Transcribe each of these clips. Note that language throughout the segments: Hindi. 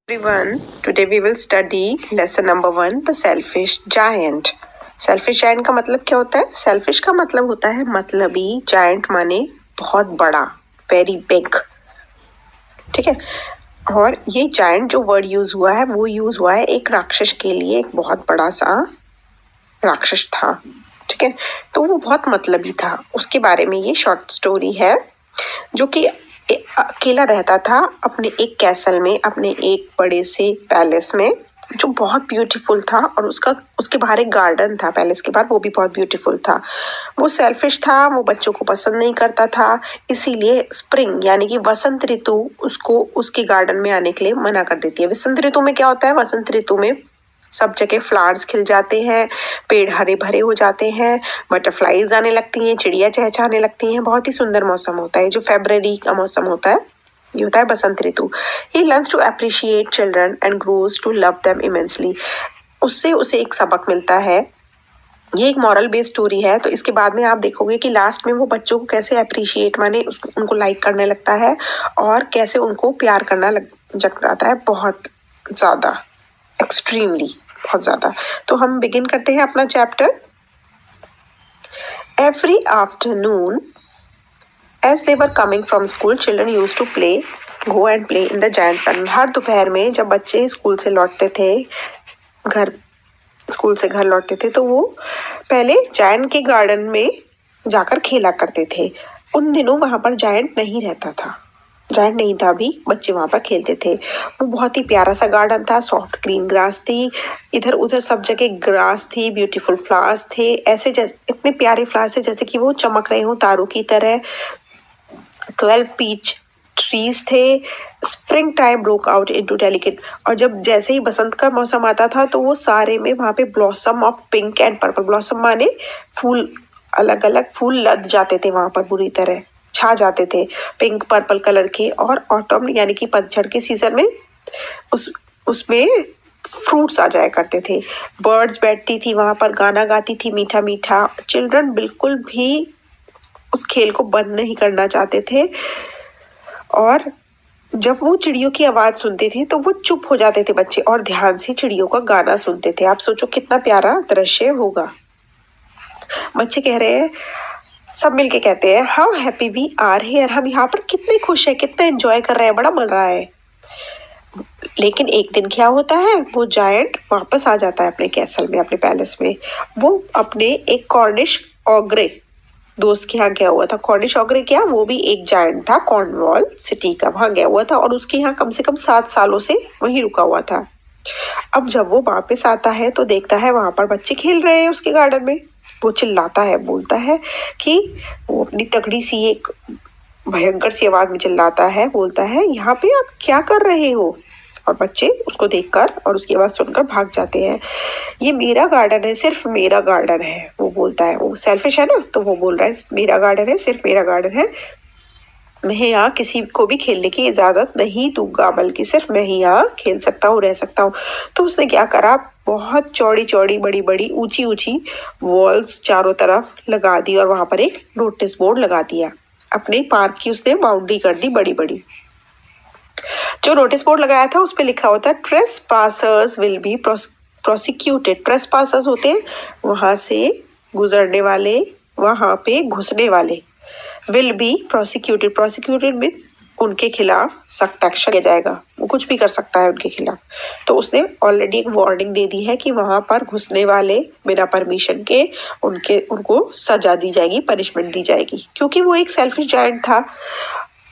Everyone, today we will study lesson number 1, the selfish giant. Selfish giant का मतलब क्या होता है? सेल्फिश का मतलब होता है मतलबी, जायंट माने बहुत बड़ा, वेरी बिग, ठीक है। और ये जायंट जो वर्ड यूज हुआ है वो यूज हुआ है एक राक्षस के लिए, एक बहुत बड़ा सा राक्षस था, ठीक है। तो वो बहुत मतलबी था, उसके बारे में ये शॉर्ट स्टोरी है, जो कि अकेला रहता था अपने एक कैसल में, अपने एक बड़े से पैलेस में, जो बहुत ब्यूटीफुल था। और उसके बाहर एक गार्डन था, पैलेस के बाहर, वो भी बहुत ब्यूटीफुल था। वो सेल्फिश था, वो बच्चों को पसंद नहीं करता था, इसीलिए स्प्रिंग यानी कि वसंत ऋतु उसको उसके गार्डन में आने के लिए मना कर देती है। वसंत ऋतु में क्या होता है? वसंत ऋतु में सब जगह फ्लावर्स खिल जाते हैं, पेड़ हरे भरे हो जाते हैं, बटरफ्लाईज आने लगती हैं, चिड़िया चहचहाने लगती हैं, बहुत ही सुंदर मौसम होता है। जो फरवरी का मौसम होता है ये होता है बसंत ऋतु। He learns to appreciate children and grows to love them immensely. उससे उसे एक सबक मिलता है। ये एक मॉरल बेस्ड स्टोरी है, तो इसके बाद में आप देखोगे कि लास्ट में वो बच्चों को कैसे अप्रिशिएट माने उनको लाइक करने लगता है, और कैसे उनको प्यार करना लग जाता है, बहुत ज़्यादा, एक्सट्रीमली, बहुत ज़्यादा। तो हम बिगिन करते हैं अपना chapter. Every afternoon as they were coming from school, children used to go and play in the giant's garden. हर दोपहर में जब बच्चे स्कूल से लौटते थे, स्कूल से घर लौटते थे, तो वो पहले जायंट के गार्डन में जाकर खेला करते थे। उन दिनों वहां पर जायंट नहीं रहता था, जायंट नहीं था, अभी बच्चे वहां पर खेलते थे। वो बहुत ही प्यारा सा गार्डन था, सॉफ्ट ग्रीन ग्रास थी, इधर उधर सब जगह ग्रास थी, ब्यूटीफुल फ्लावर्स थे, ऐसे जैसे इतने प्यारे फ्लावर्स थे जैसे कि वो चमक रहे हो तारों की तरह। 12 पीच ट्रीज थे। Spring time broke out into delicate, और जब जैसे ही बसंत का मौसम आता था तो वो सारे में वहां पे blossom of pink and purple, blossom माने फूल, अलग अलग फूल लद जाते थे वहां पर, बुरी तरह छा जाते थे, पिंक पर्पल कलर के। और ऑटम यानी कि पतझड़ के सीजन में उसमें फ्रूट्स आ जाया करते थे। बर्ड्स बैठती थी वहां पर, गाना गाती थी मीठा मीठा। चिल्ड्रन बिल्कुल भी उस खेल को बंद नहीं करना चाहते थे, और जब वो चिड़ियों की आवाज सुनते थे तो वो चुप हो जाते थे बच्चे, और ध्यान से चिड़ियों का गाना सुनते थे। आप सोचो कितना प्यारा दृश्य होगा। बच्चे कह रहे हैं, सब मिलके कहते हैं, how happy we are here, हम यहाँ पर कितने खुश है, कितना एंजॉय कर रहे हैं, बड़ा मजा है। लेकिन एक दिन क्या होता है, वो जायंट वापस आ जाता है अपने कैसल में, अपने पैलेस में। वो अपने एक कॉर्निश ऑग्रे दोस्त के यहाँ गया हुआ था। कॉर्निश ऑग्रे क्या, वो भी एक जायंट था, कॉर्नवॉल सिटी का, वहां गया हुआ था, और उसके यहाँ कम से कम 7 सालों से वहीं रुका हुआ था। अब जब वो वापस आता है तो देखता है वहां पर बच्चे खेल रहे हैं उसके गार्डन में। वो चिल्लाता है, बोलता है कि वो अपनी तगड़ी सी एक भयंकर सी आवाज में चिल्लाता है, बोलता है, यहाँ पे आप क्या कर रहे हो? और बच्चे उसको देखकर और उसकी आवाज सुनकर भाग जाते हैं। ये मेरा गार्डन है, सिर्फ मेरा गार्डन है, वो बोलता है। वो सेल्फिश है ना, तो वो बोल रहा है मेरा गार्डन है, सिर्फ मेरा गार्डन है, मैं यहाँ किसी को भी खेलने की इजाजत नहीं दूंगा, बल्कि सिर्फ मैं ही यहाँ खेल सकता हूँ, रह सकता हूँ। तो उसने क्या करा, बहुत चौड़ी चौड़ी, बड़ी बड़ी, ऊंची ऊंची वॉल्स चारों तरफ लगा दी, और वहां पर एक नोटिस बोर्ड लगा दिया। अपने पार्क की उसने बाउंड्री कर दी बड़ी बड़ी। जो नोटिस बोर्ड लगाया था उस पे लिखा होता है, trace passers will be prosecuted. Trace passers होते हैं वहां से गुजरने वाले, वहां पे घुसने वाले। Will be prosecuted, prosecuted means उनके खिलाफ सख्त एक्शन लिया जाएगा, वो कुछ भी कर सकता है उनके खिलाफ। तो उसने ऑलरेडी एक वार्निंग दे दी है कि वहां पर घुसने वाले बिना परमिशन के उनको सजा दी जाएगी, पनिशमेंट दी जाएगी, क्योंकि वो एक सेल्फिश जायंट था।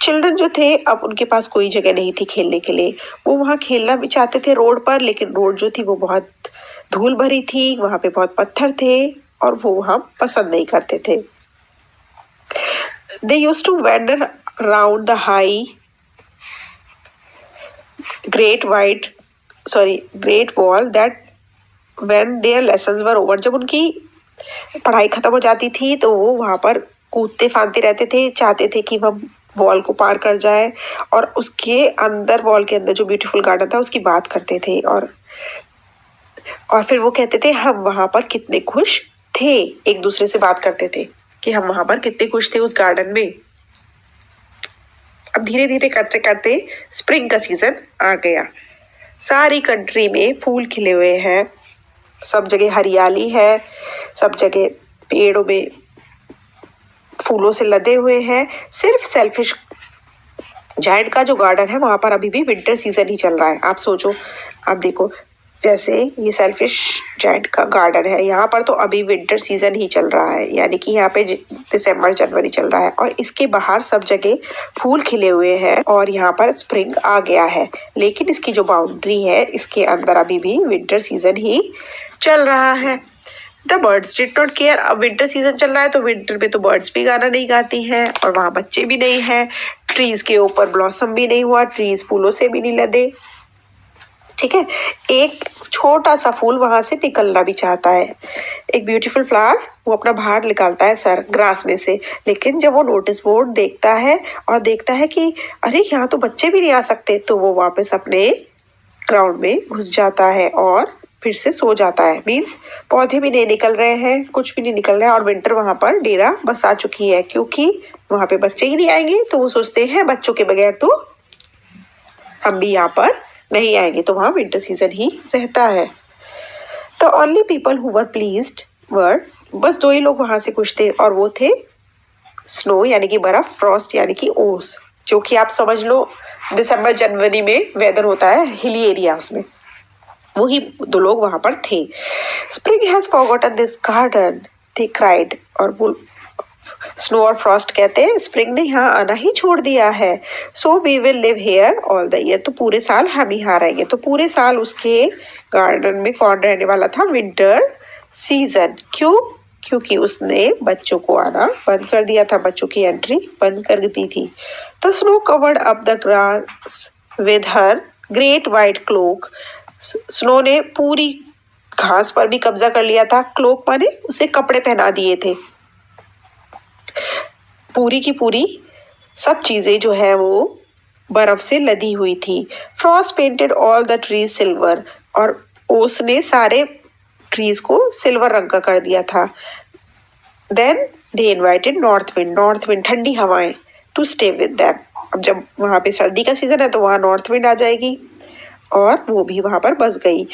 चिल्ड्रन जो थे, अब उनके पास कोई जगह नहीं थी खेलने के लिए। वो वहां खेलना भी चाहते थे रोड पर, लेकिन रोड जो थी वो बहुत धूल भरी थी, वहां पे बहुत पत्थर थे, और वो वहां पसंद नहीं करते थे। They used to wander around the great wall that when their lessons were over, जब उनकी पढ़ाई खत्म हो जाती थी तो वो वहां पर कूदते फांदते रहते थे, चाहते थे कि वह वॉल को पार कर जाए, और उसके अंदर, वॉल के अंदर जो ब्यूटीफुल गार्डन था उसकी बात करते थे, और फिर वो कहते थे हम वहां पर कितने खुश थे, एक दूसरे से बात करते थे कि हम वहां पर कितने खुश थे उस गार्डन में। अब धीरे धीरे करते करते स्प्रिंग का सीजन आ गया। सारी कंट्री में फूल खिले हुए हैं, सब जगह हरियाली है, सब जगह पेड़ों में फूलों से लदे हुए हैं। सिर्फ सेल्फिश जायंट का जो गार्डन है वहां पर अभी भी विंटर सीजन ही चल रहा है। आप सोचो, आप देखो, जैसे ये सेल्फिश जायंट का गार्डन है, यहाँ पर तो अभी विंटर सीजन ही चल रहा है, यानी कि यहाँ पे दिसंबर जनवरी चल रहा है, और इसके बाहर सब जगह फूल खिले हुए हैं और यहाँ पर स्प्रिंग आ गया है। लेकिन इसकी जो बाउंड्री है, इसके अंदर अभी भी विंटर सीजन ही चल रहा है। The birds did not care. अब विंटर सीजन चल रहा है तो विंटर में तो बर्ड्स भी गाना नहीं गाती हैं और वहां बच्चे भी नहीं हैं। ट्रीज के ऊपर ब्लॉसम भी नहीं हुआ, ट्रीज फूलों से भी नहीं लदे। ठीक है, एक छोटा सा फूल वहां से निकलना भी चाहता है, एक ब्यूटीफुल फ्लावर, वो अपना बाहर निकालता है सर ग्रास में से। लेकिन जब वो नोटिस बोर्ड देखता है और देखता है कि अरे यहाँ तो बच्चे भी नहीं आ सकते, तो वो वापस अपने ग्राउंड में घुस जाता है और फिर से सो जाता है। मीन्स पौधे भी नहीं निकल रहे हैं, कुछ भी नहीं निकल रहा है और विंटर वहां पर डेरा बसा चुकी है, क्योंकि वहां पे बच्चे ही नहीं आएंगे। तो वो सोचते हैं बच्चों के बगैर तो हम भी यहाँ पर नहीं आएंगे, तो वहां विंटर सीजन ही रहता है। तो only people who were pleased were, बस दो ही लोग वहां से खुश थे और वो थे स्नो यानी कि बर्फ, फ्रॉस्ट यानी कि ओस, जो कि आप समझ लो दिसंबर जनवरी में वेदर होता है हिली एरियाज में, वही दो लोग वहां पर थे। Spring has forgotten this garden, they cried. और वो स्नो और फ्रॉस्ट कहते हैं स्प्रिंग ने यहाँ आना ही छोड़ दिया है। So we will live here all the year, तो पूरे साल हम ही यहाँ रहेंगे। तो पूरे साल उसके गार्डन में कौन रहने वाला था? Winter season. क्यों? क्योंकि उसने बच्चों को आना बंद कर दिया था, बच्चों की एंट्री बंद कर दी थी। The snow covered up the grass with her great white cloak. Snow ने पूरी घास पर भी कब्जा कर लिया था। क्लोक माने उसे कपड़े पहना दिए थे। पूरी की पूरी सब चीजें जो है वो बर्फ से लदी हुई थी। Frost painted all the trees silver, और ओस ने सारे ट्रीज को सिल्वर रंग का कर दिया था। Then they invited north wind ठंडी हवाएं टू स्टे विद देम। अब जब वहां पे सर्दी का सीजन है तो वहां नॉर्थ विंड आ जाएगी और वो भी वहां पर बस गई।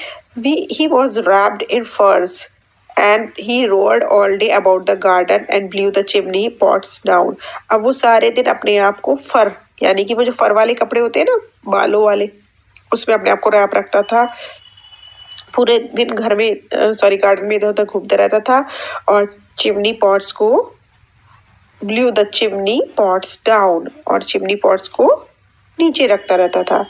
He was wrapped in furs and he roared all day about the garden and blew the chimney pots down। अब वो सारे दिन अपने आप को फर यानी कि वो जो फर वाले कपड़े होते हैं ना, बालों वाले, उसमें अपने आप को रैप रखता था। पूरे दिन घर में गार्डन में इधर उधर घूमता रहता था और चिमनी पॉट्स को blue the chimney pots down, और चिमनी पॉट्स को नीचे रखता रहता था।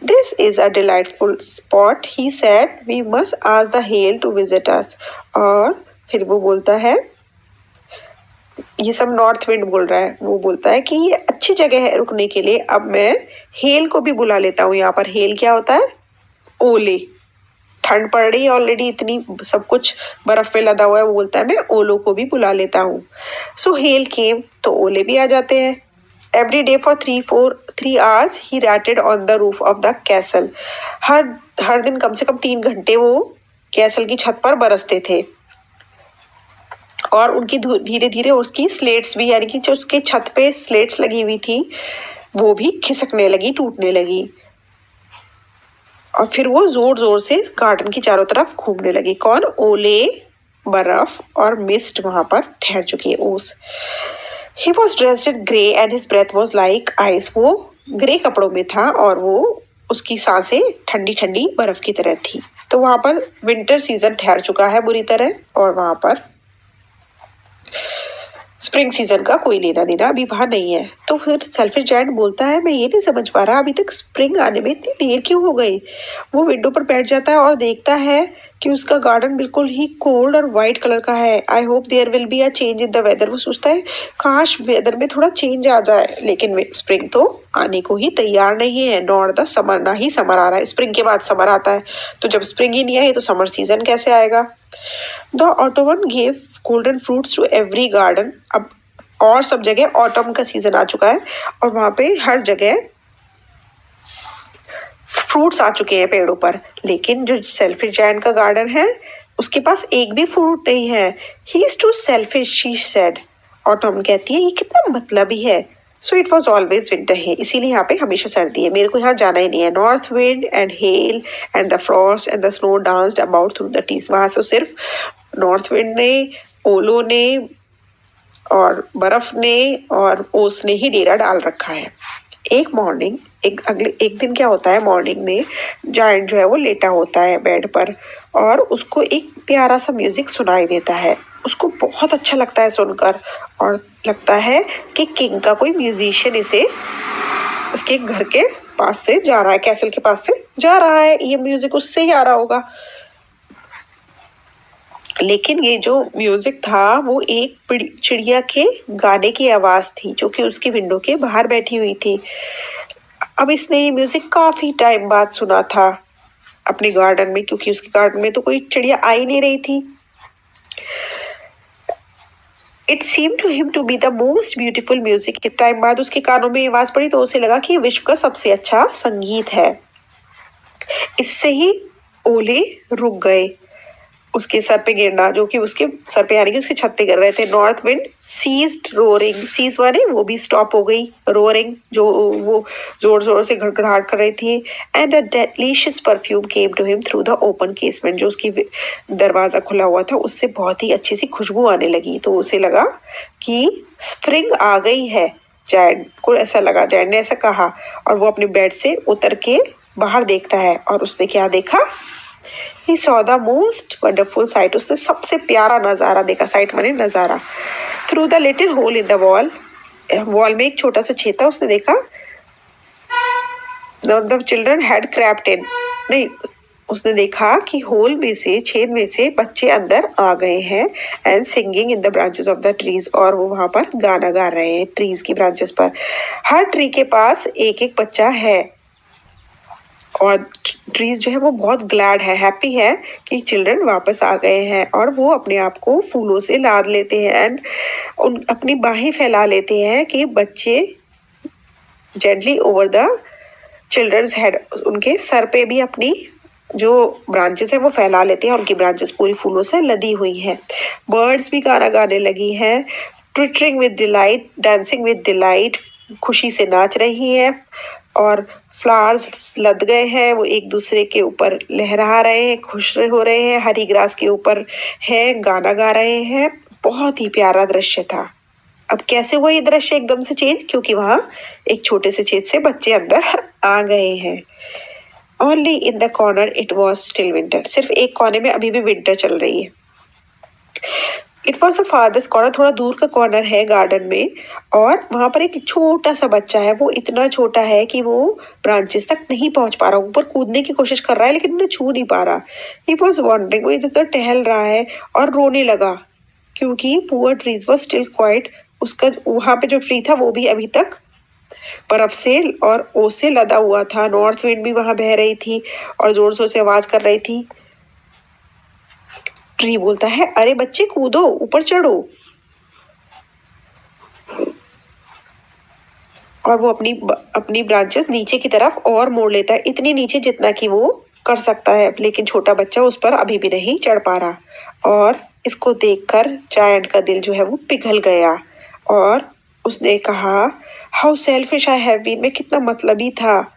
This is a delightful spot, he said. We must ask the hail to visit us। और फिर वो बोलता है, ये सब नॉर्थ विंड बोल रहा है, वो बोलता है कि ये अच्छी जगह है रुकने के लिए, अब मैं हेल को भी बुला लेता हूँ। यहाँ पर हेल क्या होता है? ओले। ठंड पड़ रही है ऑलरेडी, इतनी सब कुछ बर्फ में लदा हुआ है, वो बोलता है मैं ओलों को भी बुला लेता हूँ। सो हेल केम, तो ओले भी आ जाते हैं। Every day for 3 hours he ratted on the roof of the castle। हर दिन कम से कम 3 घंटे वो कैसल की छत पर बरसते थे और उनकी धीरे धीरे उसकी स्लेट्स भी, यानी कि जो उसके छत पे स्लेट्स लगी हुई थी वो भी खिसकने लगी, टूटने लगी। और फिर वो जोर जोर से गार्डन की चारों तरफ घूमने लगी। कौन? ओले, बर्फ और मिस्ट वहां पर ठहर चुकी है, ओस। He was dressed in grey and his breath was like ice। वो ग्रे कपड़ों में था और वो उसकी सांसें ठंडी ठंडी बर्फ की तरह थी। तो वहां पर विंटर सीजन ठहर चुका है बुरी तरह और वहां पर स्प्रिंग सीजन का कोई लेना देना अभी वहां नहीं है। तो फिर सेल्फिश जायंट बोलता है मैं ये नहीं समझ पा रहा अभी तक स्प्रिंग आने में इतनी देर क्यों हो गई। वो विंडो पर बैठ जाता है और देखता है कि उसका गार्डन बिल्कुल ही कोल्ड और वाइट कलर का है। I hope there will be a change in the weather. वो सोचता है काश वेदर में थोड़ा चेंज आ जाए, लेकिन स्प्रिंग तो आने को ही तैयार नहीं है। नॉर द समर, ना ही समर आ रहा है। स्प्रिंग के बाद समर आता है, तो जब स्प्रिंग ही नहीं आई तो समर सीजन कैसे आएगा। The autumn gave golden fruits to every garden. अब और सब जगह ऑटम का सीजन आ चुका है और वहां पे हर जगह फ्रूट्स आ चुके हैं पेड़ों पर। लेकिन जो सेल्फिश जायंट का गार्डन है उसके पास एक भी फ्रूट नहीं है। He is too selfish, she said. Autumn कहती है ये कितना मतलबी है। So it was always winter है, इसीलिए यहाँ पे हमेशा सर्दी है, मेरे को यहाँ जाना ही नहीं है। North wind and hell and the Frost and the snow danced about through the trees. वहां से सिर्फ नॉर्थ विंड ने, ओलो ने और बर्फ ने और ओस ने ही डेरा डाल रखा है। एक मॉर्निंग, एक दिन क्या होता है, मॉर्निंग में जायंट जो है वो लेटा होता है बेड पर और उसको एक प्यारा सा म्यूजिक सुनाई देता है। उसको बहुत अच्छा लगता है सुनकर और लगता है कि किंग का कोई म्यूजिशियन इसे उसके घर के पास से जा रहा है, कैसल के पास से जा रहा है, ये म्यूजिक उससे ही आ रहा होगा। लेकिन ये जो म्यूजिक था वो एक चिड़िया के गाने की आवाज थी जो कि उसकी विंडो के बाहर बैठी हुई थी। अब इसने ये म्यूजिक काफी टाइम बाद सुना था अपने गार्डन में, क्योंकि उसके गार्डन में तो कोई चिड़िया आ ही नहीं रही थी। It seem to him to be the most beautiful music. कितना टाइम बाद उसके कानों में आवाज पड़ी तो उसे लगा कि ये विश्व का सबसे अच्छा संगीत है। इससे ही ओले रुक गए उसके सर पे गिरना, जो कि उसके सर पे यानी कि उसके छत पे गिर रहे थे। North wind ceased roaring, cease माने वो भी स्टॉप हो गई, रोरिंग जो वो जोर जोर से घड़घड़ाहट कर रही थी। And a delicious perfume came to him through the open casement, जो उसकी दरवाजा खुला हुआ था उससे बहुत ही अच्छी सी खुशबू आने लगी। तो उसे लगा कि स्प्रिंग आ गई है, जैड को ऐसा लगा, जैड ने ऐसा कहा। और वो अपने बेड से उतर के बाहर देखता है और उसने क्या देखा, He saw the most wonderful sight. उसने सबसे प्यारा नजारा देखा, साइट माने नजारा। Through the little hole in the wall, wall में एक छोटा सा छेद था, उसने देखा। The children had crept in. नहीं, उसने देखा कि होल में से, छेद में से बच्चे अंदर आ गए हैं। And singing in the branches of the trees, और वो वहां पर गाना गा रहे हैं ट्रीज की ब्रांचेस पर। हर ट्री के पास एक एक बच्चा है और ट्रीज जो है वो बहुत ग्लैड है, हैप्पी है कि चिल्ड्रन वापस आ गए हैं। और वो अपने आप को फूलों से लाद लेते हैं एंड अपनी बाहें फैला लेते हैं कि बच्चे gently over the children's head, उनके सर पे भी अपनी जो ब्रांचेस है वो फैला लेते हैं। उनकी ब्रांचेस पूरी फूलों से लदी हुई है। बर्ड्स भी गाना गाने लगी है, twittering with delight, dancing with delight, खुशी से नाच रही है। और फ्लावर्स लद गए हैं, वो एक दूसरे के ऊपर लहरा रहे हैं, खुश हो रहे हैं, हरी ग्रास के ऊपर है, गाना गा रहे हैं। बहुत ही प्यारा दृश्य था। अब कैसे हुआ ये दृश्य एकदम से चेंज, क्योंकि वहां एक छोटे से छेद से बच्चे अंदर आ गए हैं। Only in the corner it was still winter, सिर्फ एक कोने में अभी भी विंटर चल रही है। It was the farthest corner, थोड़ा दूर का कॉर्नर है गार्डन में, और वहां पर एक छोटा सा बच्चा है। वो इतना छोटा है कि वो ब्रांचेस तक नहीं पहुंच पा रहा, ऊपर कूदने की कोशिश कर रहा है लेकिन उन्हें छू नहीं पा रहा। ही वॉज वॉन्डरिंग, वो इधर उधर टहल रहा है और रोने लगा, क्योंकि poor trees was still quite. उसका वहां पे जो ट्री था वो भी अभी तक बर्फ से और ओस से लदा हुआ था। नॉर्थ विंड भी वहां बह रही थी और जोर जोर से आवाज कर रही थी। ट्री बोलता है, अरे बच्चे कूदो, ऊपर चढ़ो। और वो अपनी ब्रांचेस नीचे की तरफ और मोड़ लेता है, इतनी नीचे जितना कि वो कर सकता है, लेकिन छोटा बच्चा उस पर अभी भी नहीं चढ़ पा रहा। और इसको देखकर जायंट का दिल जो है वो पिघल गया और उसने कहा, how selfish I have been, मैं कितना मतलबी था।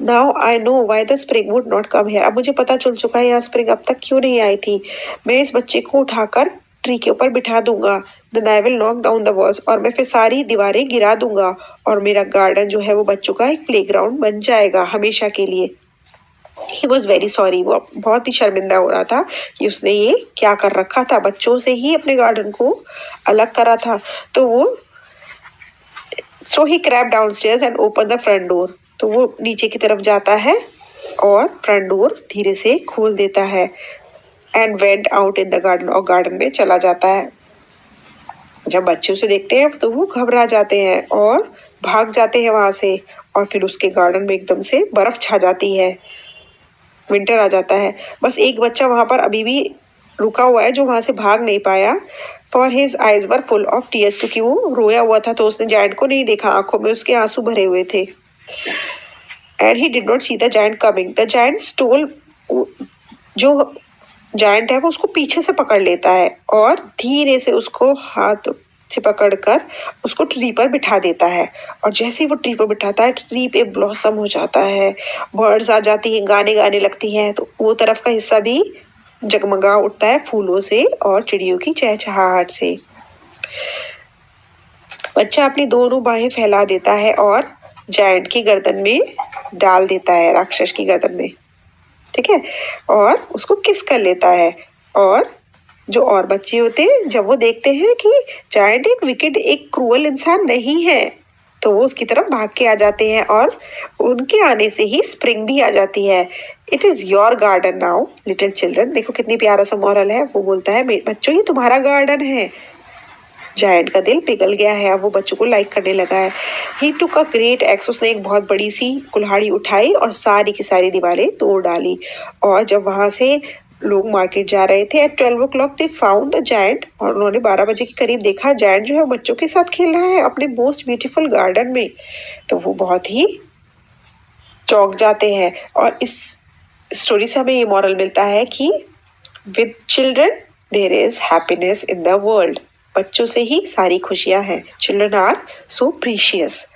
Now I know why the spring would not come here, अब मुझे पता चल चुका है यहाँ स्प्रिंग अब तक क्यों नहीं आई थी। मैं इस बच्चे को उठाकर ट्री के ऊपर बिठा दूंगा। Then I will knock down the walls, और मैं फिर सारी दीवारें गिरा दूंगा और मेरा गार्डन जो है वो बच्चों का एक प्लेग्राउंड बन जाएगा हमेशा के लिए। ही वॉज वेरी सॉरी, वो बहुत ही शर्मिंदा हो रहा था कि उसने ये क्या कर रखा था, बच्चों से ही अपने गार्डन को अलग करा था। तो वो so he crept downstairs and open the front door, तो वो नीचे की तरफ जाता है और फ्रंट डोर धीरे से खोल देता है। And went out in the garden, और गार्डन में चला जाता है। जब बच्चे उसे देखते हैं तो वो घबरा जाते हैं और भाग जाते हैं वहां से, और फिर उसके गार्डन में एकदम से बर्फ छा जाती है, विंटर आ जाता है। बस एक बच्चा वहां पर अभी भी रुका हुआ है जो वहां से भाग नहीं पाया। For his eyes were full of tears, क्योंकि वो रोया हुआ था तो उसने जायंट को नहीं देखा, आंखों में उसके आंसू भरे हुए थे। And he did not see the giant coming, the giant stole, जो जायंट है वो उसको पीछे से पकड़ लेता है और धीरे से उसको हाथ से पकड़कर उसको ट्री पर बिठा देता है। और जैसे ही वो ट्री पर बिठाता है, ट्री पे ब्लॉसम हो जाता है, बर्ड्स आ जाती हैं, गाने गाने लगती हैं, तो वो तरफ का हिस्सा भी जगमगा उठता है फूलों से और चिड़ियों की चहचहाहट से। बच्चा अपनी दोनों बाहें फैला देता है और जायंट की गर्दन में डाल देता है, राक्षस की गर्दन में, ठीक है, और उसको किस कर लेता है। और जो और बच्चे होते हैं जब वो देखते हैं कि जायंट एक विकेट, एक क्रूअल इंसान नहीं है, तो वो उसकी तरफ भाग के आ जाते हैं और उनके आने से ही स्प्रिंग भी आ जाती है। It is your garden now little children. देखो कितनी प्यारा सा मॉरल है। वो बोलता है बच्चों ये तुम्हारा गार्डन है। जायंट का दिल पिघल गया है, अब वो बच्चों को लाइक करने लगा है। ही टुक अ ग्रेट एक्स, उसने एक बहुत बड़ी सी कुल्हाड़ी उठाई और सारी की सारी दीवारें तोड़ डाली। और जब वहां से लोग मार्केट जा रहे थे, at 12 o'clock they found the giant, और उन्होंने 12 बजे के करीब देखा जायंट जो है बच्चों के साथ खेल रहा है अपने मोस्ट ब्यूटीफुल गार्डन में। तो वो बहुत ही चौंक जाते हैं। और इस स्टोरी से हमें ये मॉरल मिलता है कि with children there is happiness in the world. बच्चों से ही सारी खुशियां हैं। Children are so precious.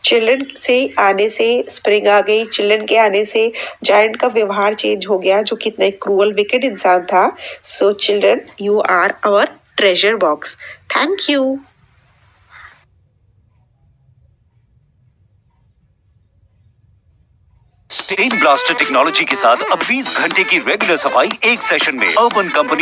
Children से आने से स्प्रिंग आ गई, चिल्ड्रन के आने से जायंट का व्यवहार चेंज हो गया जो कितना एक क्रूअल विकेट इंसान था। So children you are our treasure box. Thank you. Stain blaster technology के साथ अब 20 घंटे की रेगुलर सफाई एक सेशन में। Urban company